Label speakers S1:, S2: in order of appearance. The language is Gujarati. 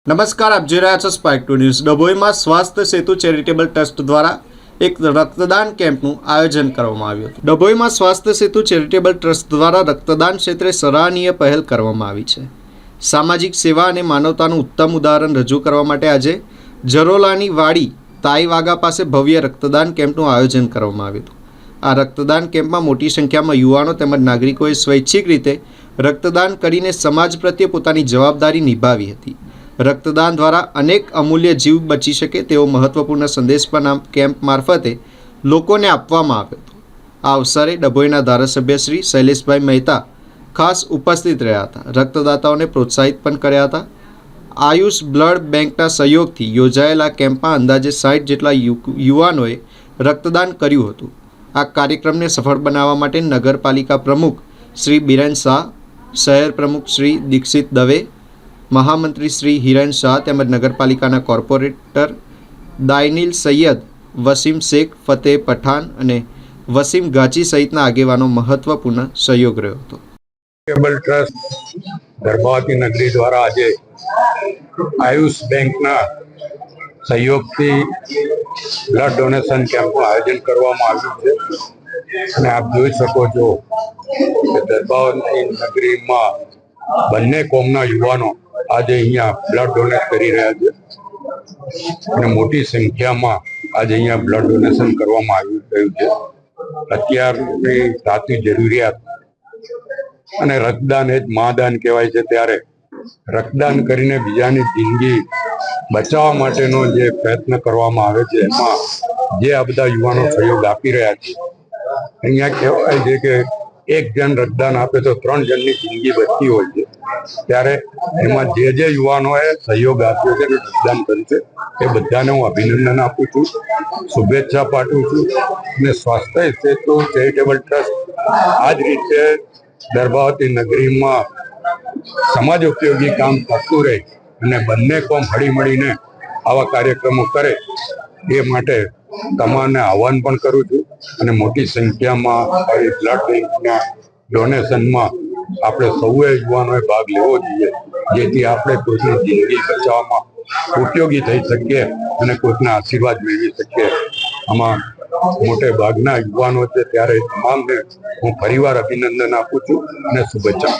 S1: નમસ્કાર, આપ જોઈ રહ્યા છો સ્પાર્ક ટુ ન્યૂઝ। ડભોઈમાં સ્વાસ્થ્ય સેતુ ચેરિટેબલ ટ્રસ્ટ દ્વારા એક રક્તદાન કેમ્પનું આયોજન કરવામાં આવ્યું હતું। ડભોઈમાં સ્વાસ્થ્ય સેતુ ચેરિટેબલ ટ્રસ્ટ દ્વારા રક્તદાન ક્ષેત્રે સરાહનીય પહેલ કરવામાં આવી છે। સામાજિક સેવા અને માનવતાનું ઉત્તમ ઉદાહરણ રજૂ કરવા માટે આજે જરોલાની વાડી તાઈ વાગા પાસે ભવ્ય રક્તદાન કેમ્પનું આયોજન કરવામાં આવ્યું હતું। આ રક્તદાન કેમ્પમાં મોટી સંખ્યામાં યુવાનો તેમજ નાગરિકોએ સ્વૈચ્છિક રીતે રક્તદાન કરીને સમાજ પ્રત્યે પોતાની જવાબદારી નિભાવી હતી। રક્તદાન દ્વારા અનેક અમૂલ્ય જીવ બચી શકે તેવો મહત્વપૂર્ણ સંદેશ પણ આ કેમ્પ મારફતે લોકોને આપવામાં આવ્યો હતો। આ અવસરે ડભોઈના ધારાસભ્ય શ્રી શૈલેષભાઈ મહેતા ખાસ ઉપસ્થિત રહ્યા હતા। રક્તદાતાઓને પ્રોત્સાહિત પણ કર્યા હતા। આયુષ બ્લડ બેંકના સહયોગથી યોજાયેલા કેમ્પમાં અંદાજે 60 જેટલા યુવાનોએ રક્તદાન કર્યું હતું। આ કાર્યક્રમને સફળ બનાવવા માટે નગરપાલિકા પ્રમુખ શ્રી બિરેન શાહ, શહેર પ્રમુખ શ્રી દીક્ષિત દવે, મહામંત્રી શ્રી હિરેન શાહ તેમજ નગરપાલિકાના કોર્પોરેટર દાયનિલ સૈયદ, વસીમ શેખ, ફતેહ પઠાણ અને વસીમ ગાચી સહિતના આગેવાનો મહત્વપૂર્ણ સહયોગ રહ્યો હતો।
S2: ચેરિટેબલ ટ્રસ્ટ ગર્ભાવતી નગરી દ્વારા આજે આયુષ બેંકના સહયોગથી બ્લડ ડોનેશન કેમ્પનું આયોજન કરવામાં આવ્યું છે અને આપ જોઈ શકો છો કે ગર્ભાવતી નગરીમાં બંને કોમના યુવાનો આજે અહીંયા બ્લડ ડોનેટ કરી રહ્યા છે અને મોટી સંખ્યામાં આજે અહીંયા બ્લડ ડોનેશન કરવામાં આવી રહ્યું છે। અત્યારની તાતી જરૂરિયાત અને રક્તદાન એ જ મહાદાન કહેવાય છે, ત્યારે રક્તદાન કરીને બીજાની જિંદગી બચાવવા માટેનો જે પ્રયત્ન કરવામાં આવે છે એમાં જે આ બધા યુવાનો સહયોગ આપી રહ્યા છે, અહીંયા કહેવાય છે કે એક જણ રક્તદાન આપે તો 3 જણની જિંદગી બચતી હોય છે। ત્યારે એમાં જે યુવાનોએ સહયોગ આપ્યો છે, રક્તદાન કર્યું છે, એ બધાને હું અભિનંદન આપું છું, શુભેચ્છા પાઠવું છું અને સ્વાસ્થ્ય સેતુ ચેરિટેબલ ટ્રસ્ટ આ જ રીતે ગર્ભાવતી નગરીમાં સમાજ ઉપયોગી કામ કરતું રહે અને બંને કોમ હળીમળીને આવા કાર્યક્રમો કરે એ માટે તમામને આહ્વાન પણ કરું છું અને મોટી સંખ્યામાં બ્લડ બેંકના ડોનેશનમાં આપણે સૌએ યુવાનોએ ભાગ લેવો જોઈએ, જેથી આપણે કોઈની જિંદગી બચાવવામાં ઉપયોગી થઈ શકીએ અને કોઈના આશીર્વાદ મેળવી શકીએ। આમાં મોટે ભાગના યુવાનો છે, ત્યારે તમામને હું ફરીવાર અભિનંદન આપું છું અને શુભેચ્છા।